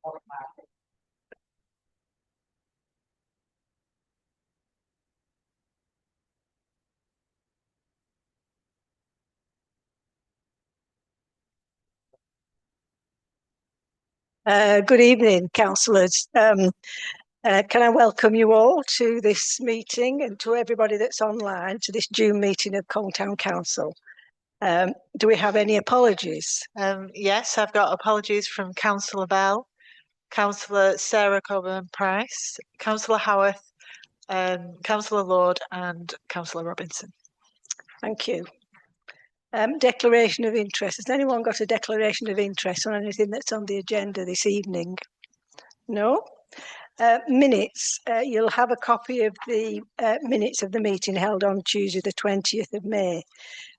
Good evening, councillors. Can I welcome you all to this meeting and to everybody that's online to this June meeting of Colne Town Council. Do we have any apologies? Yes, I've got apologies from Councillor Bell, Councillor Sarah Coburn-Price, Councillor Howarth, Councillor Lord and Councillor Robinson. Thank you. Declaration of interest. Has anyone got a declaration of interest on anything that's on the agenda this evening? No? Minutes. You'll have a copy of the minutes of the meeting held on Tuesday the 20th of May.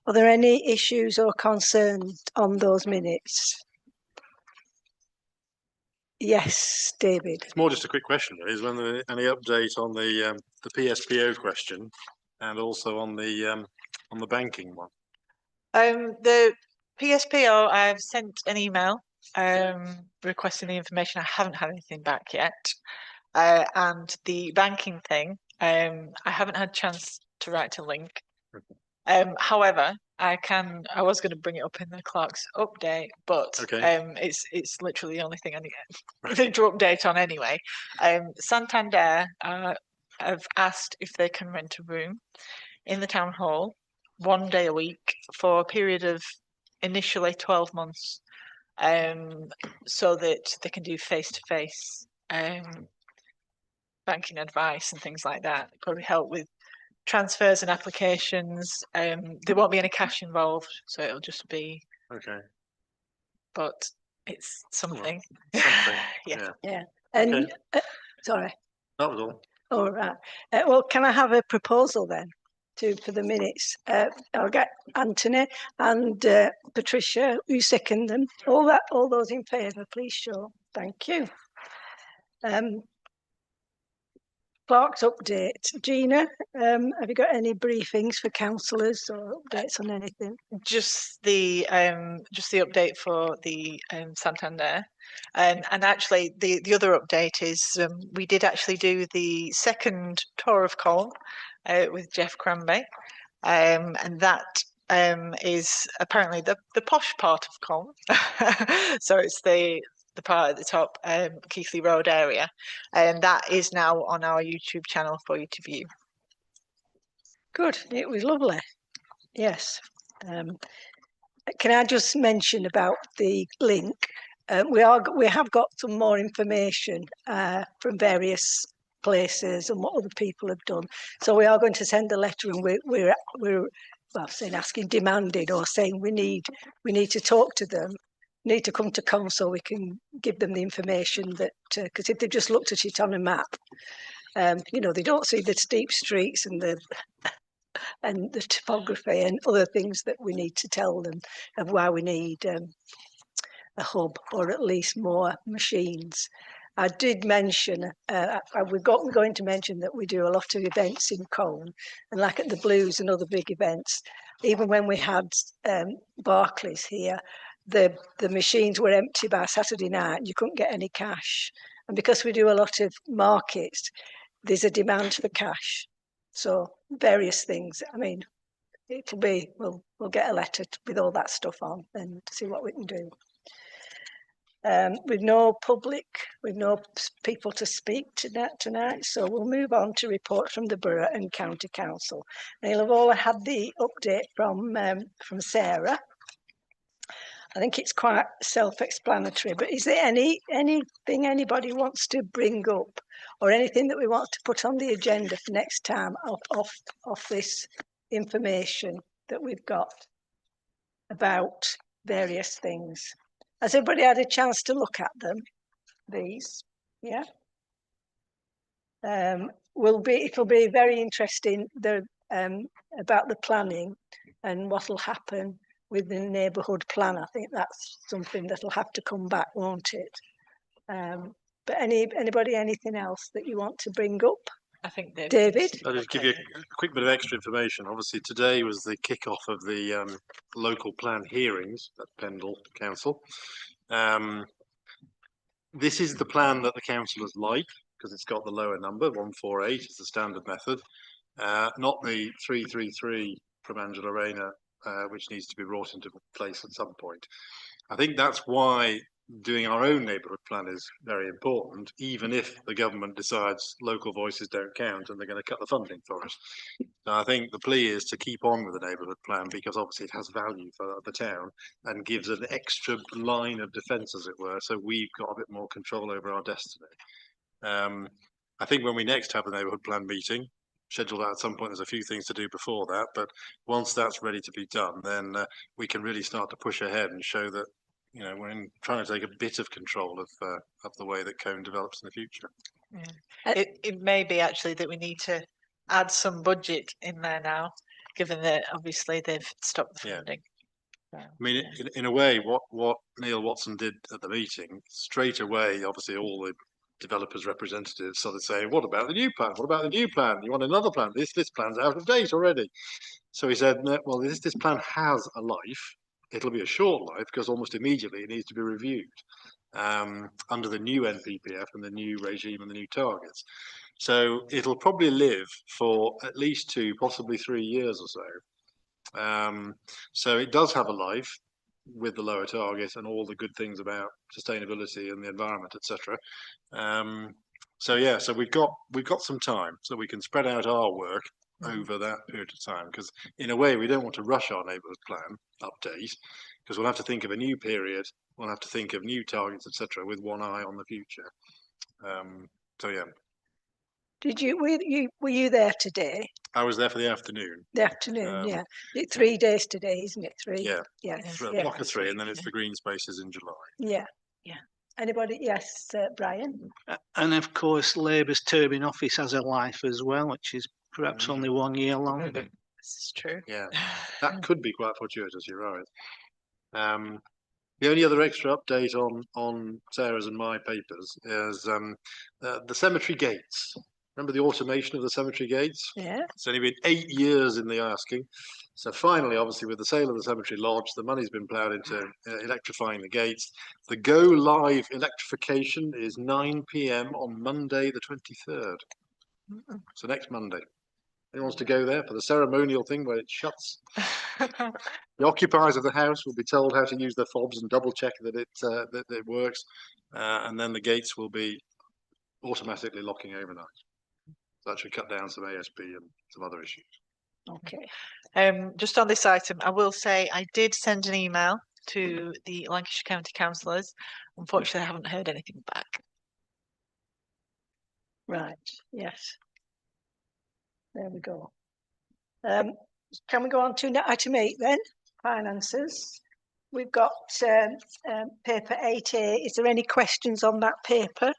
Are there any issues or concerns on those minutes? Yes, David. It's more just a quick question, really. Is there any update on the PSPO question and also on the banking one? The PSPO, I've sent an email requesting the information. I haven't had anything back yet. And the banking thing, I haven't had a chance to write a link. However, I was going to bring it up in the clerk's update, but it's literally the only thing I need to update on anyway. Santander have asked if they can rent a room in the town hall 1 day a week for a period of initially 12 months, so that they can do face-to-face banking advice and things like that. Probably help with transfers and applications. There won't be any cash involved, so it'll just be but it's something. Yeah. And sorry, that was all. All right. Well, can I have a proposal then for the minutes? I'll get Anthony and Patricia, who second them. All those in favour, please show. Thank you. Clerk's update. Gina, have you got any briefings for councillors or updates on anything? Just the update for the Santander, and actually the other update is we did actually do the second tour of Colne with Jeff Cranby, and that is apparently the posh part of Colne. So it's the part at the top, Keighley Road area, and that is now on our YouTube channel for you to view. Good, it was lovely. Yes. Can I just mention about the link? We have got some more information from various places and what other people have done. So we are going to send a letter, and we're well, saying asking, demanded, or saying we need to talk to them. Need to come to Colne so we can give them the information that, because if they just looked at it on a map, you know, they don't see the steep streets and the topography and other things that we need to tell them of why we need a hub or at least more machines. I did mention, we're going to mention that we do a lot of events in Colne, and like at the Blues and other big events, even when we had Barclays here, the machines were empty by Saturday night. You couldn't get any cash, and because we do a lot of markets, there's a demand for cash. So various things. I mean, it'll be we'll get a letter with all that stuff on and see what we can do. With no public, with no people to speak to that tonight, so we'll move on to reports from the Borough and County Council. And you'll have all had the update from Sarah. I think it's quite self-explanatory, but is there anything anybody wants to bring up, or anything that we want to put on the agenda for next time off this information that we've got about various things? Has everybody had a chance to look at them? These, yeah. It'll be very interesting about the planning and what'll happen with the neighbourhood plan. I think that's something that'll have to come back, won't it? But anybody, anything else that you want to bring up? I think David? I'll just give you a quick bit of extra information. Obviously, today was the kick-off of the local plan hearings at Pendle Council. this is the plan that the councillors like, because it's got the lower number, 148 is the standard method, not the 333 from Angela Rayner, which needs to be brought into place at some point. I think that's why doing our own neighbourhood plan is very important, even if the government decides local voices don't count and they're going to cut the funding for us. So I think the plea is to keep on with the neighbourhood plan, because obviously it has value for the town and gives an extra line of defence, as it were, so we've got a bit more control over our destiny. I think when we next have the neighbourhood plan meeting, scheduled out at some point, there's a few things to do before that, but once that's ready to be done, then we can really start to push ahead and show that, you know, we're trying to take a bit of control of the way that Cone develops in the future. It may be actually that we need to add some budget in there now, given that obviously they've stopped the Yeah. funding. I mean, in a way, what Neil Watson did at the meeting, straight away, obviously all the developers' representatives started saying, what about the new plan? What about the new plan? You want another plan? This plan's out of date already. So he said, no, well, this plan has a life. It'll be a short life, because almost immediately it needs to be reviewed under the new NPPF and the new regime and the new targets. So it'll probably live for at least 2, possibly 3 years or so. So it does have a life with the lower target and all the good things about sustainability and the environment, etc. So yeah, so we've got some time, so we can spread out our work over that period of time, because in a way we don't want to rush our neighbourhood plan update, because we'll have to think of a new period, we'll have to think of new targets, etc., with one eye on the future. So yeah, Were you there today? I was there for the afternoon. The afternoon, Um, yeah. 3 days today, isn't it? 3. Yeah, Yes. for a Yeah. block of 3, and then it's the green spaces in July. Yeah. Yeah. Anybody? Yes, Brian. And of course, Labour's Turbine office has a life as well, which is perhaps Mhm. only 1 year long. This is true. Yeah, that could be quite fortuitous. You're right. The only other extra update on Sarah's and my papers is the cemetery gates. Remember the automation of the cemetery gates? Yeah. It's only been 8 years in the asking. So finally, obviously, with the sale of the cemetery lodge, the money's been ploughed into electrifying the gates. The go live electrification is 9 p.m. on Monday, the 23rd. So next Monday. Anyone wants to go there for the ceremonial thing where it shuts? The occupiers of the house will be told how to use their fobs and double check that it works, and then the gates will be automatically locking overnight. So that should cut down some ASB and some other issues. Okay. Just on this item, I will say I did send an email to the Lancashire County councillors. Unfortunately, I haven't heard anything back. Right. Yes. There we go. Can we go on to item 8 then? Finances. We've got paper 8A. Is there any questions on that paper?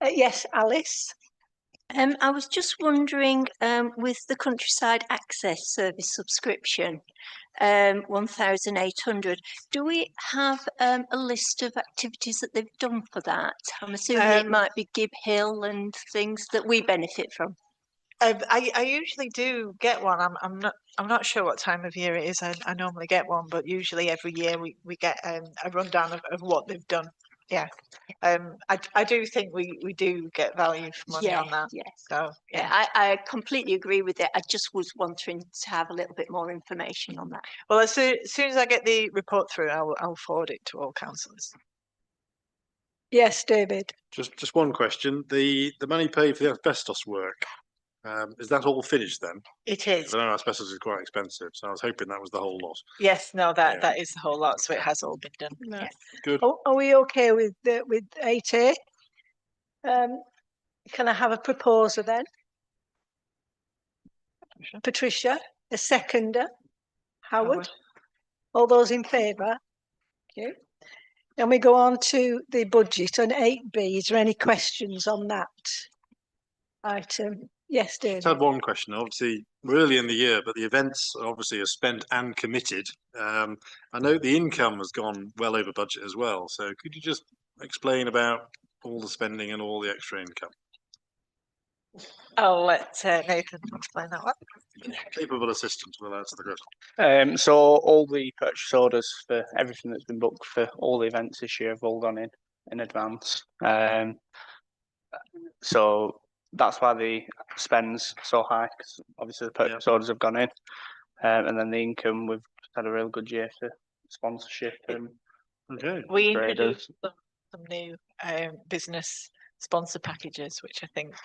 Yes, Alice. I was just wondering, with the Countryside Access Service subscription, 1,800, do we have a list of activities that they've done for that? I'm assuming it might be Gib Hill and things that we benefit from. I usually do get one. I'm not sure what time of year it is. I normally get one, but usually every year we get a rundown of what they've done. Yeah. I do think we do get value for money on that. Yes. So Yeah, I completely agree with it. I just was wanting to have a little bit more information on that. Well, as soon as I get the report through, I'll forward it to all councillors. Yes, David. Just one question: the money paid for the asbestos work, is that all finished then? It is. 'Cause I know asbestos is quite expensive, so I was hoping that was the whole lot. Yes. No. Yeah. That is the whole lot. So it has all been done. No. Yeah. Good. Are we okay with 8A? Can I have a proposer then? Patricia, a seconder. Howard. All those in favour? Thank you. Then we go on to the budget on 8B. Is there any questions on that item? Yes, I David. had one question. Obviously, we're early in the year, but the events obviously are spent and committed. I know the income has gone well over budget as well. So could you just explain about all the spending and all the extra income? I'll let Nathan explain that one. capable assistant will answer the question. So all the purchase orders for everything that's been booked for all the events this year have all gone in advance. So that's why the spend's so high, because obviously the purchase orders have gone in. And then the income, we've had a real good year for sponsorship and Okay. We traders. introduced some new business sponsor packages, which I think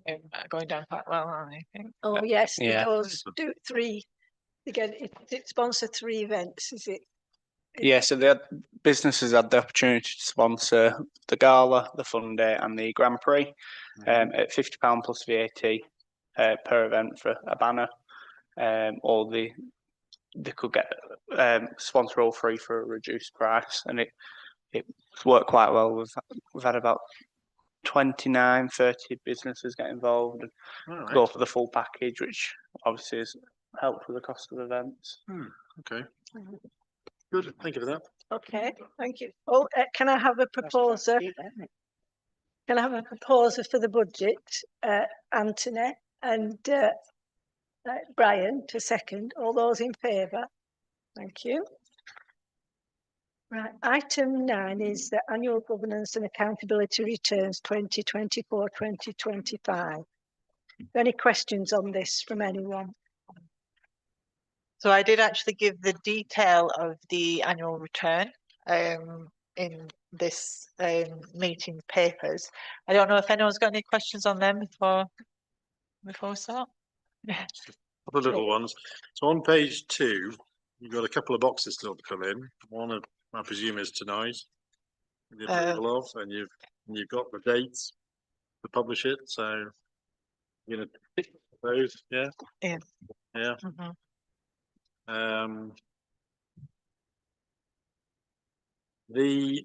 are going down quite well, aren't they? I think. Oh, yes, Yeah. those do 3, again, it sponsor 3 events, is it? Yeah, so the businesses had the opportunity to sponsor the gala, the fun day, and the Grand Prix at £50 plus VAT per event for a banner. Or they could get sponsor all 3 for a reduced price, and it worked quite well. We've had about 29, 30 businesses get involved and All right. go for the full package, which obviously has helped with the cost of events. Okay. Good. Thank you for that. Okay, thank you. Oh, can I have a proposer? Can I have a proposer for the budget, Anthony and Brian to second? All those in favour? Thank you. Right, item 9 is the annual governance and accountability returns 2024-2025. Any questions on this from anyone? So I did actually give the detail of the annual return in this meeting papers. I don't know if anyone's got any questions on them before we start. Couple of little ones. So on page 2, you've got a couple of boxes still to fill in. One, I presume, is tonight, the approval of, and you've got the dates to publish it. So you're gonna tick those, yeah. Yeah. Yeah. Mhm. The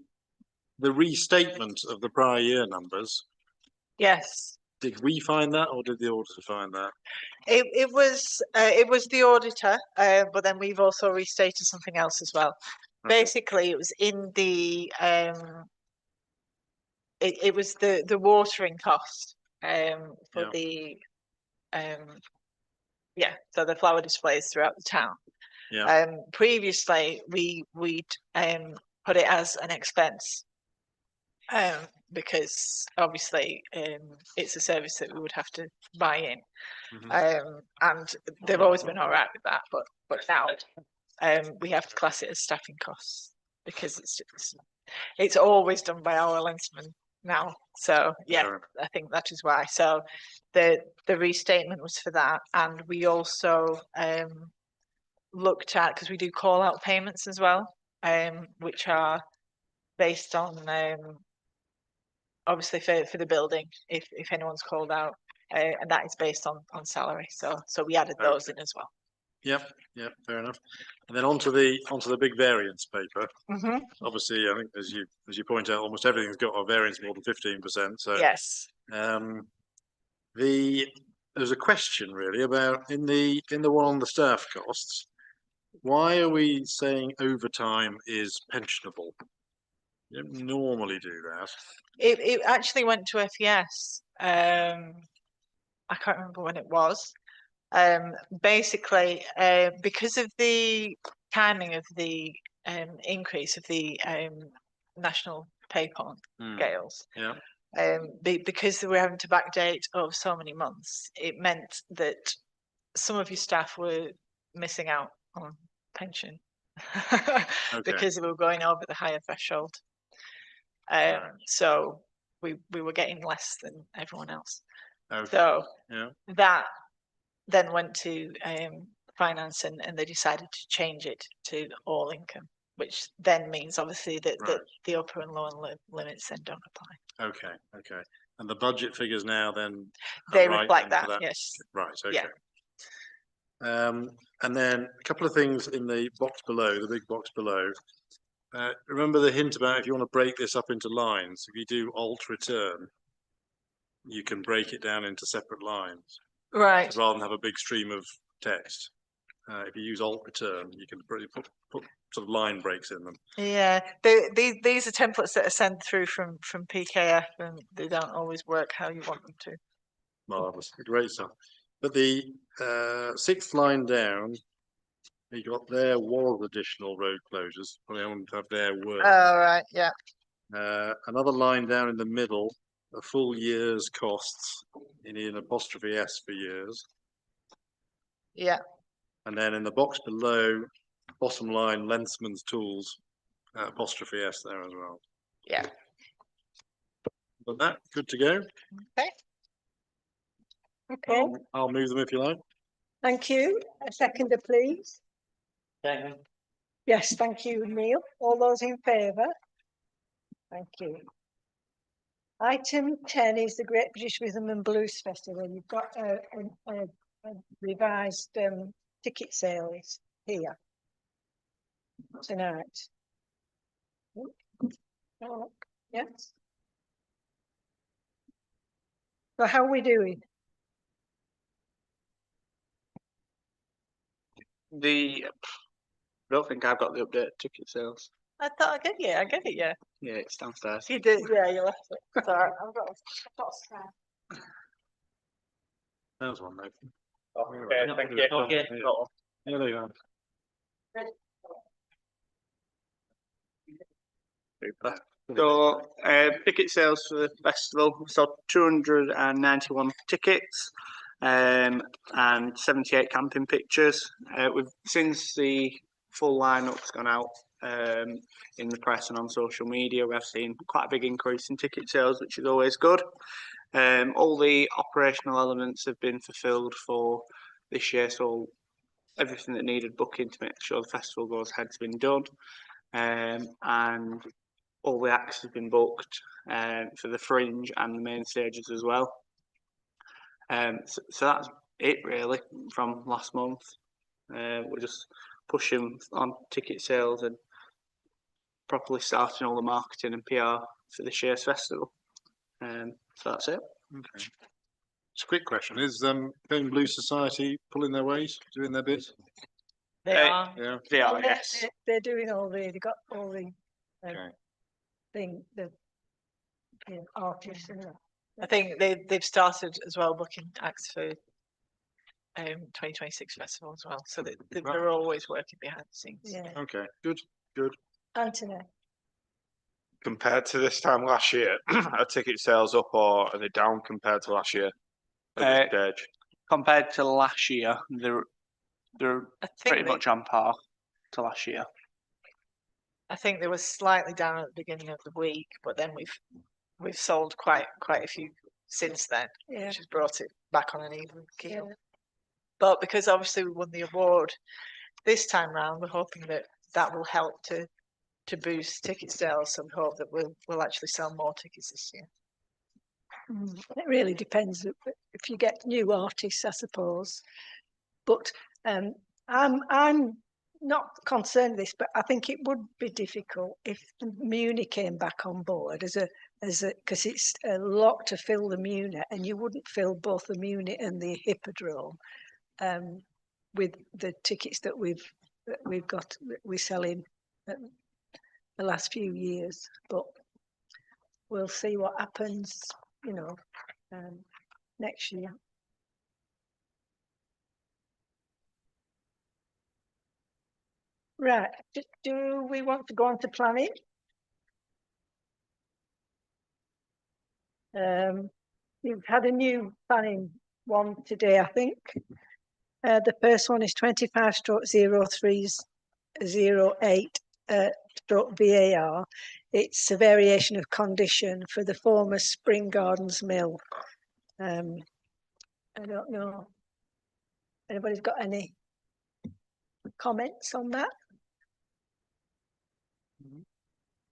restatement of the prior year numbers. Yes, Did we find that, or did the auditor find that? it was the auditor, but then we've also restated something else as well. Okay. Basically, it was in the it was the watering cost for Yeah. so the flower displays throughout the town. Yeah. Previously we'd put it as an expense because obviously it's a service that we would have to buy in. Mhm. And they've always been all right with that, but now we have to class it as staffing costs because it's always done by our landsmen now. So yeah, Fair enough. I think that is why. So the restatement was for that, and we also looked at, because we do call out payments as well, which are based on obviously for the building if anyone's called out, and that is based on salary. So we added those in as well. Yep. Fair enough. And then onto the big variance paper. Mm-hmm. Obviously, I think as you point out, almost everything's got a variance more than 15%. So Yes. There's a question really about in the one on the staff costs. Why are we saying overtime is pensionable? You don't normally do that. It actually went to FES. I can't remember when it was. Basically, because of the timing of the increase of the national pay point scales, Yeah. because they were having to backdate over so many months, it meant that some of your staff were missing out on pension because they were going over the higher threshold. So we were getting less than everyone else. Okay. So Yeah. that then went to finance, and they decided to change it to all income, which then means obviously that the upper and lower limits then don't apply. Okay. And the budget figures now then They right reflect then for that, yes. Right. Okay. Yeah. And then a couple of things in the box below, the big box below. Remember the hint about if you want to break this up into lines, if you do alt return, you can break it down into separate lines Right. rather than have a big stream of text. If you use alt return, you can put sort of line breaks in them. Yeah, these are templates that are sent through from PKF, and they don't always work how you want them to. Marvelous, great stuff. But the sixth line down, you got there was additional road closures. Well, I want to have there were. Oh, right, yeah. Another line down in the middle, a full year's costs in an apostrophe S for years. Yeah, And then in the box below, bottom line, Lensman's Tools, apostrophe S there as well. yeah. But that, good to go. Okay. Okay, I'll move them if you like. thank you. A seconder, please. Yes, thank you, Neil. All those in favour? Thank you. Item 10 is the Great British Rhythm and Blues Festival. You've got a revised ticket sales here tonight. Oh, yes. So how are we doing? I don't think I've got the updated ticket sales. I thought I get it, yeah. Yeah, it's downstairs. You did, yeah, you left it. Sorry, I've got a spare. There's one, Nathan. Okay, thank you. Okay. Yeah, there you are. Super. So, ticket sales for the festival, we sold 291 tickets, and 78 camping pictures. Since the full lineup's gone out in the press and on social media, we've seen quite a big increase in ticket sales, which is always good. All the operational elements have been fulfilled for this year, so everything that needed booking to make sure the festival goes ahead has been done, and all the acts have been booked for the fringe and the main stages as well. So that's it really from last month. We're just pushing on ticket sales and properly starting all the marketing and PR for this year's festival. So that's it. Okay. It's a quick question. Is Cone Blue Society pulling their weight, doing their bit? They are. Yeah. They are, Well, yes. They're doing all the, they got all the Okay. thing, the artists and that. I think they've started as well booking acts for 2026 festival as well. So they're always working behind the scenes. Yeah, Okay. Good. Good. Anthony. Compared to this time last year, are ticket sales up or are they down compared to last year at this stage? Compared to last year, they're I think pretty much on par to last year. I think they were slightly down at the beginning of the week, but then we've sold quite a few since then, Yeah. which has brought it back on an even keel. Yeah. But because obviously we won the award this time round, we're hoping that will help to boost ticket sales. So we hope that we'll actually sell more tickets this year. It really depends if you get new artists, I suppose. But I'm not concerned with this, but I think it would be difficult if the Muni came back on board as a because it's a lot to fill the Muni, and you wouldn't fill both the Muni and the Hippodrome with the tickets that we've got we're selling the last few years. But we'll see what happens, next year. Right, do we want to go on to planning? You've had a new planning one today, I think. The first one is 25/0308 VAR. It's a variation of condition for the former Spring Gardens Mill. I don't know. Anybody's got any comments on that?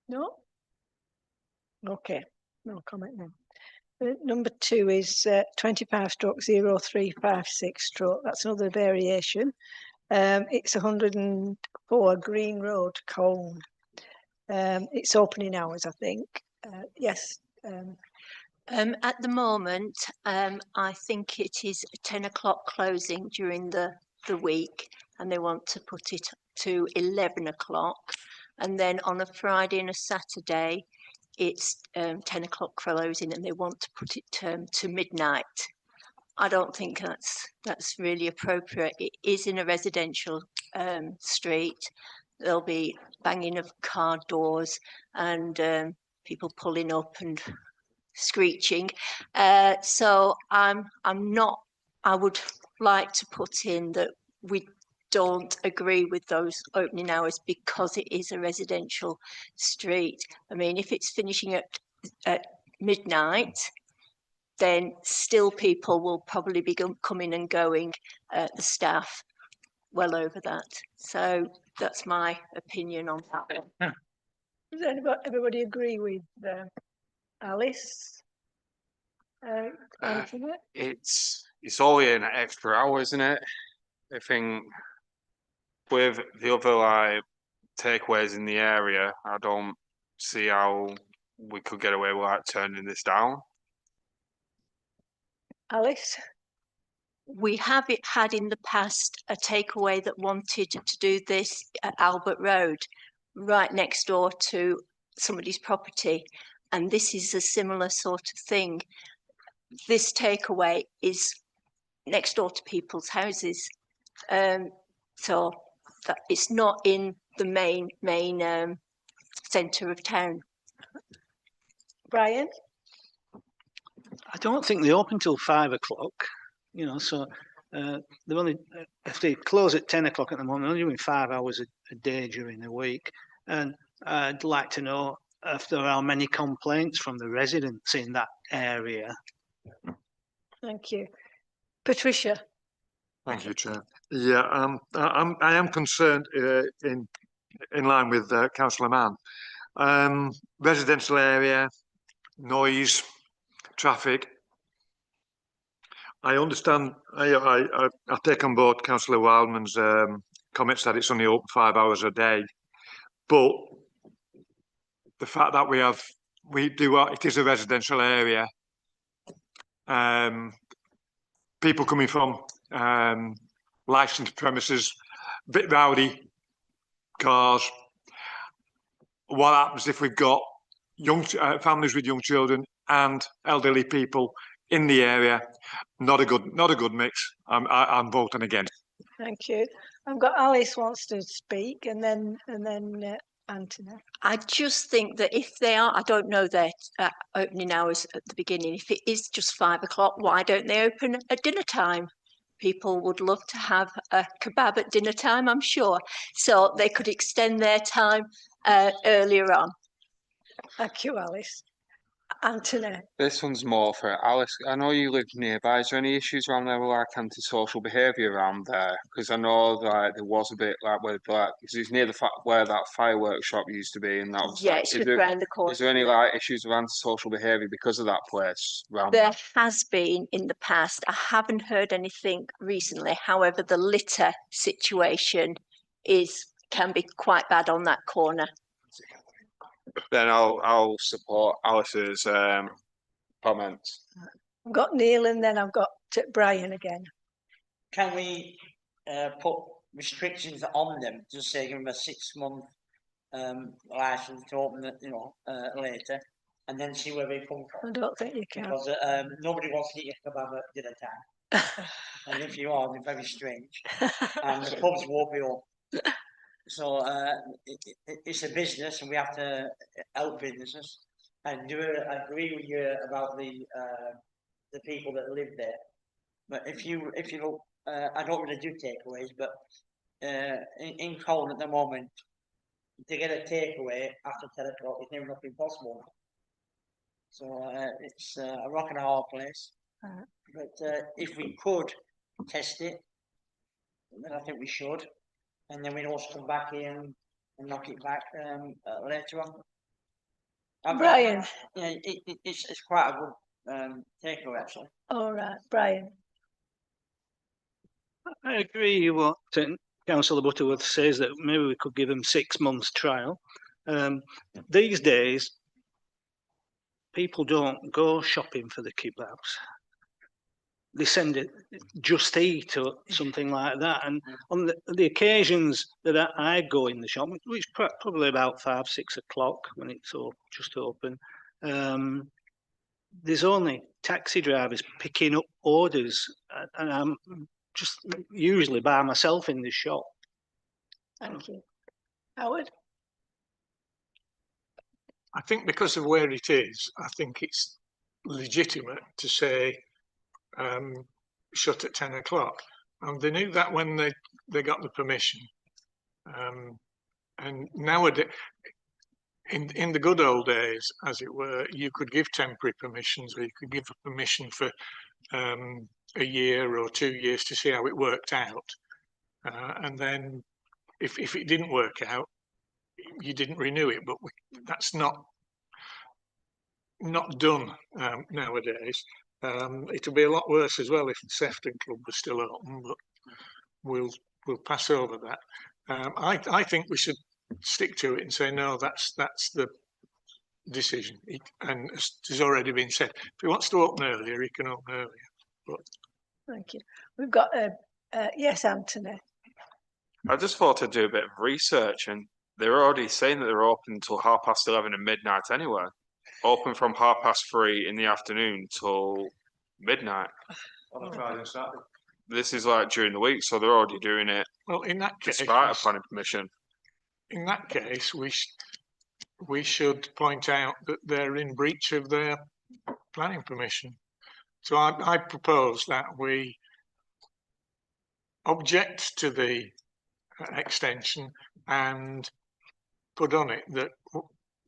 No? Okay, no comment then. Number 2 is 25/0356. That's another variation. It's 104 Green Road, Colne. It's opening hours, I think. Yes. At the moment, I think it is 10 o'clock closing during the week, and they want to put it to 11 o'clock. And then on a Friday and a Saturday, it's 10 o'clock closing, and they want to put it to midnight I don't think that's really appropriate. It is in a residential street. There'll be banging of car doors and people pulling up and screeching. So I'm not. I would like to put in that we don't agree with those opening hours because it is a residential street. I mean, if it's finishing at midnight, then still people will probably be coming and going, the staff, well over that. So that's my opinion on that. Does everybody agree with Alice? Anthony? It's only an extra hour, isn't it? I think with the other like takeaways in the area, I don't see how we could get away with like turning this down. Alice? We have had in the past a takeaway that wanted to do this at Albert Road, right next door to somebody's property. And this is a similar sort of thing. This takeaway is next door to people's houses. So that it's not in the main centre of town. Brian? I don't think they open till 5 o'clock, you know, so they're only, if they close at 10 o'clock at the moment, they're only doing 5 hours a day during the week. And I'd like to know if there are many complaints from the residents in that area. Thank you. Patricia? Thank you, Chair. Yeah, I am concerned in line with Councillor Mann. Residential area, noise, traffic. I understand. I take on board Councillor Wildman's comments that it's only open 5 hours a day, but the fact that it is a residential area. People coming from licensed premises, bit rowdy cars. What happens if we've got young families with young children and elderly people in the area? Not a good mix. I'm voting against. Thank you. I've got Alice wants to speak, and then Anthony. I just think that if they are, I don't know their opening hours at the beginning. If it is just 5 o'clock, why don't they open at dinner time? People would love to have a kebab at dinner time, I'm sure. So they could extend their time earlier on. Thank you, Alice. Anthony? This one's more for Alice. I know you live nearby. Is there any issues around there with like antisocial behaviour around there? Because I know like there was a bit like where because it's near where that fireworks shop used to be, and that was Yeah, it's just round the corner. Is there any like issues of antisocial behaviour because of that place around? There has been in the past. I haven't heard anything recently. However, the litter situation can be quite bad on that corner. Then I'll support Alice's comments. I've got Neil, and then I've got Brian again. Can we put restrictions on them? Just say give them a 6-month license to open it, later, and then see where they come from. I don't think you can. Because nobody wants to eat a kebab at dinner time, and if you are, they're very strange, and the pubs won't be open. So it's a business, and we have to help businesses. And I agree with you about the people that live there. But if you look, I don't really do takeaways, but in Colne at the moment, to get a takeaway after 10 o'clock is never nothing possible. So it's a rock and a hard place. But if we could test it, then I think we should. And then we'd also come back here and knock it back later on. Brian? Yeah, it's quite a good takeaway, actually. All right, Brian. I agree with what Councillor Butterworth says, that maybe we could give them 6 months trial. These days, people don't go shopping for the kebabs. They send it Just Eat or something like that. And on the occasions that I go in the shop, which probably about 5, 6 o'clock when it's just open, there's only taxi drivers picking up orders, and I'm just usually by myself in the shop. Thank you. Howard? I think because of where it is, I think it's legitimate to say shut at 10 o'clock. And they knew that when they got the permission. And nowadays, in the good old days, as it were, you could give temporary permissions, or you could give a permission for a year or 2 years to see how it worked out. And then if it didn't work out, you didn't renew it. But that's not done nowadays. It'll be a lot worse as well if the Sefton Club was still open, but we'll pass over that. I think we should stick to it and say no. That's the decision. And as has already been said, if he wants to open earlier, he can open earlier. But Thank you. We've got yes, Anthony. I just thought I'd do a bit of research, and they're already saying that they're open until 11:30 at midnight anyway. Open from 3:30 in the afternoon till midnight. On a Friday and Saturday. This is like during the week, so they're already doing it well, in that case, despite a planning permission. in that case, we should point out that they're in breach of their planning permission. So I propose that we object to the extension and put on it that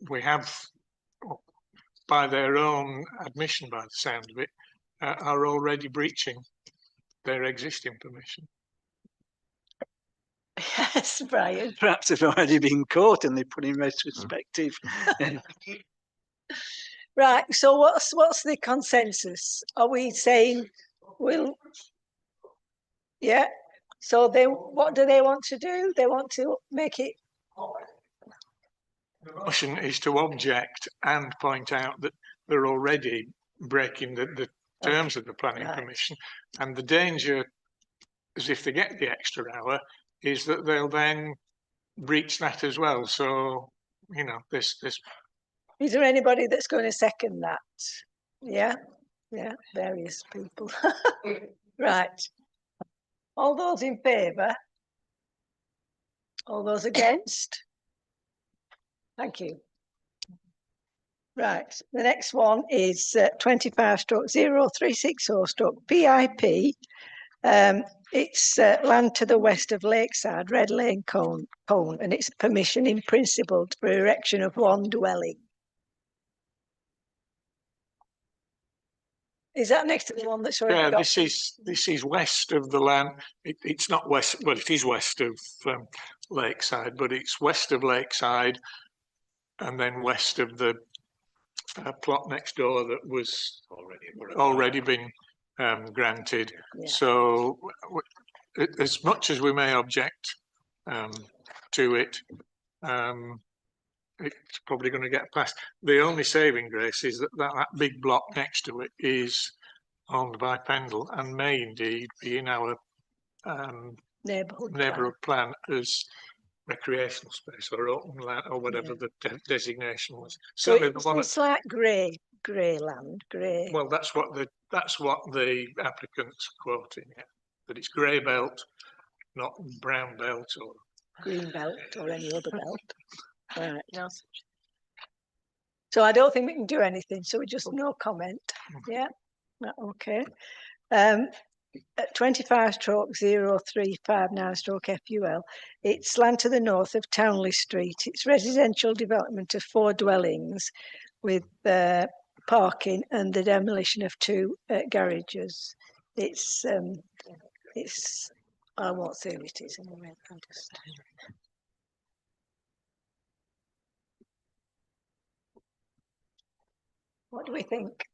we have, by their own admission, by the sound of it, are already breaching their existing permission. Yes, Brian. Perhaps they've already been caught and they put in retrospective. Right. So what's the consensus? Are we saying we'll? Yeah. So what do they want to do? They want to make it. The motion is to object and point out that they're already breaking the terms of the planning permission, and the danger is if they get the extra hour is that they'll then breach that as well. So this. Is there anybody that's going to second that? Yeah, various people. Right. All those in favour? All those against? Thank you. Right, the next one is 25/0360/PIP. It's land to the west of Lakeside, Red Lane, Colne, and it's permission in principle for erection of one dwelling. Is that next to the one that's already got? This is west of the land. It's not west. Well, it is west of Lakeside, but it's west of Lakeside, and then west of the plot next door that was already been granted. Yeah. So, as much as we may object to it, it's probably going to get passed. The only saving grace is that big block next to it is owned by Pendle and may indeed be in our neighbourhood plan as recreational space or open land or whatever the designation was. So it's like grey land, grey. Well, that's what the applicant's quoting. Yeah, that it's grey belt, not brown belt or green belt or any other belt. Right. No. So I don't think we can do anything. So we just no comment. Yeah. Okay. 25/0359/FUL. It's land to the north of Townley Street. It's residential development of 4 dwellings with parking and the demolition of 2 garages. It's I won't say who it is anyway. I'll just. What do we think?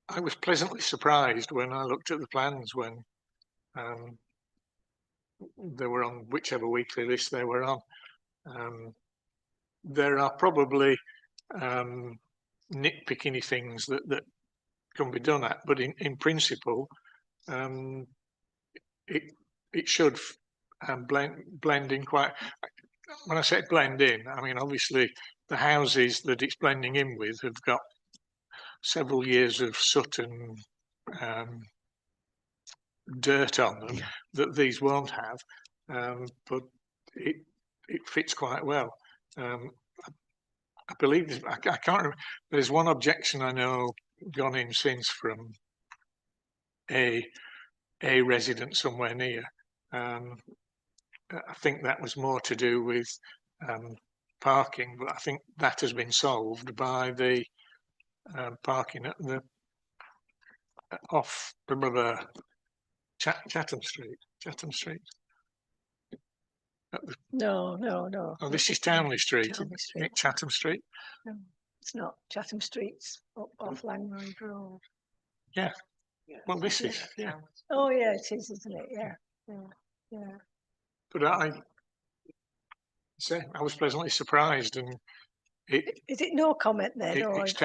I was pleasantly surprised when I looked at the plans when they were on whichever weekly list they were on. There are probably nitpicky things that can be done at, but in principle, it should blend in quite. when I say blend in, I mean, obviously the houses that it's blending in with have got several years of soot and dirt on them that these won't have, but it fits quite well. I believe I can't remember. There's one objection I know gone in since from a resident somewhere near. I think that was more to do with parking, but I think that has been solved by the parking at the off Chatham Street. No. Oh, this is Townley Street, Townley isn't it? Chatham Street. No, it's not. Chatham Street's up off Langroad Road. Yeah. Well, this is, yeah. Oh, yeah, it is, isn't it? Yeah. But I was pleasantly surprised, and Is it no comment then? or it's is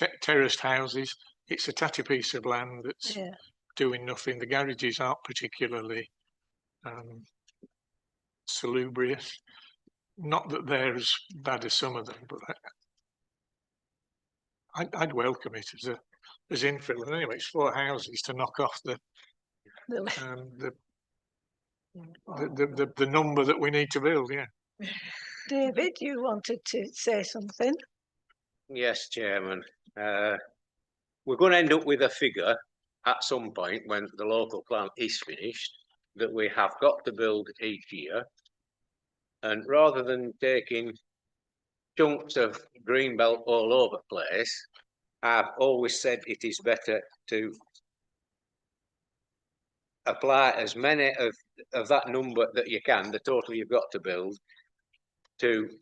it- terraced houses. It's a tatty piece of land that's Yeah. doing nothing. The garages aren't particularly salubrious. Not that they're as bad as some of them, but I'd welcome it as infill. And anyway, it's 4 houses to knock off the number that we need to build. Yeah. David, you wanted to say something? Yes, Chairman. We're going to end up with a figure at some point when the local plan is finished that we have got to build each year. And rather than taking chunks of greenbelt all over the place, I've always said it is better to apply as many of that number that you can, the total you've got to build, to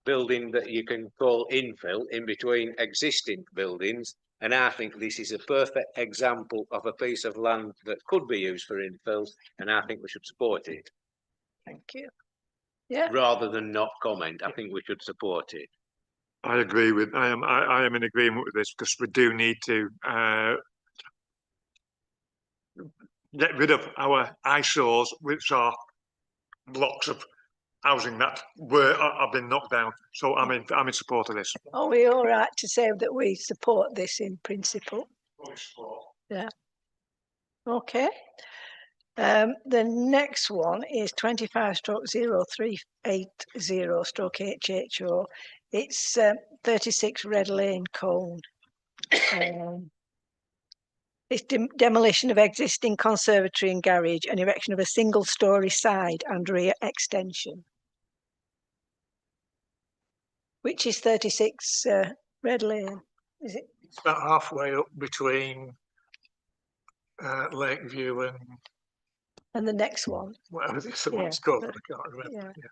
building that you can call infill in between existing buildings. And I think this is a perfect example of a piece of land that could be used for infill, and I think we should support it. Thank you. Yeah. Rather than not comment, I think we should support it. I agree with. I am in agreement with this, because we do need to get rid of our eyesores, which are blocks of housing that have been knocked down. So I'm in support of this. Are we all right to say that we support this in principle? Yeah. Okay. The next one is 25/0380/HHO. It's 36 Red Lane, Colne. It's demolition of existing conservatory and garage and erection of a single-storey side and rear extension. Which is 36 Red Lane, is it? It's about halfway up between Lakeview and the next one. Whatever this one's called, I can't remember. Yeah.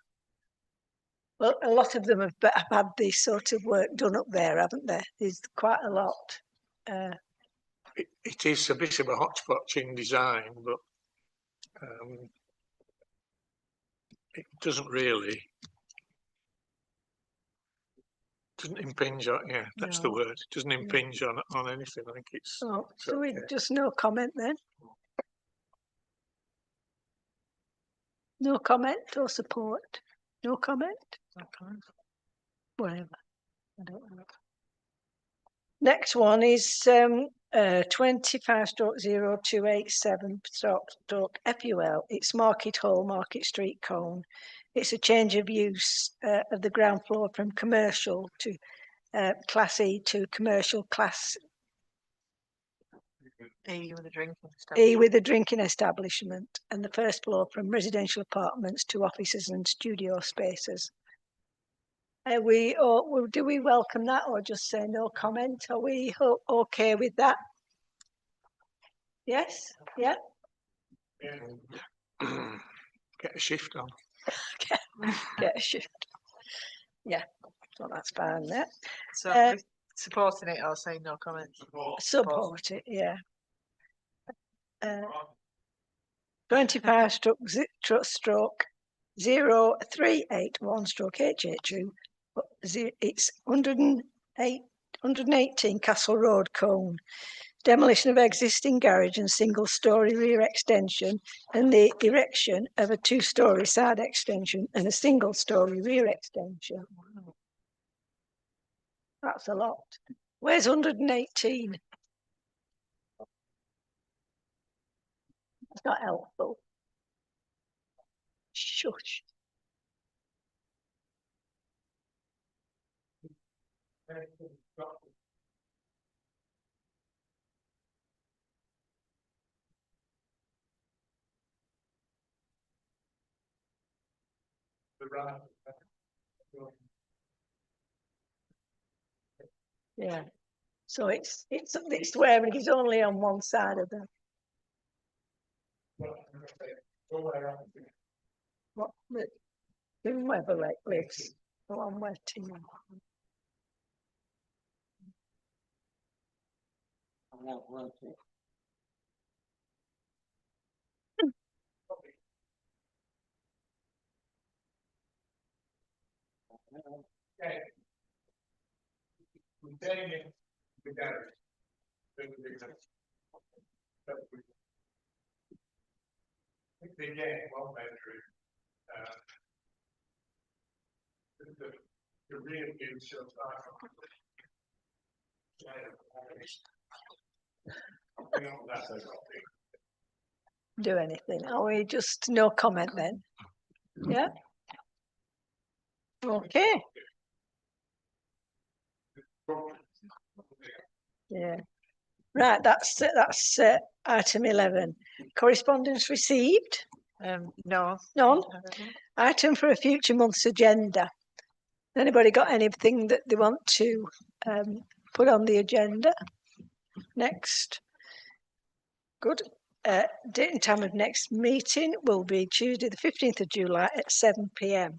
Well, a lot of them have had this sort of work done up there, haven't they? There's quite a lot. It is a bit of a hodgepodge in design, but it doesn't impinge on. Yeah, that's the word. It doesn't impinge on anything. I think it's. Oh, so we just no comment then. No comment or support. No comment. Whatever. I don't know. Next one is 25/0287/FUL. It's Market Hall, Market Street, Colne. It's a change of use of the ground floor from commercial to Class E to commercial Class E with a drinking establishment. E with a drinking establishment, and the first floor from residential apartments to offices and studio spaces. Do we welcome that or just say no comment? Are we okay with that? Yes? Yeah? Get a shift on. Get a shift. Yeah, so that's fine there. So supporting it or saying no comment? Support it, yeah. 25/0381/HHU. It's 118 Castle Road, Colne. demolition of existing garage and single-storey rear extension, and the erection of a two-storey side extension and a single-storey rear extension. That's a lot. Where's 118? That's not helpful. Shush. Yeah. So it's where it is only on one side of the what the whoever lives. The one where Tim. Do anything. Are we just no comment then? Yeah. Okay. Yeah. Right. That's item 11. Correspondence received. No. None. Item for a future month's agenda. Anybody got anything that they want to put on the agenda? Next. Good. Date and time of next meeting will be Tuesday the 15th of July at 7 p.m.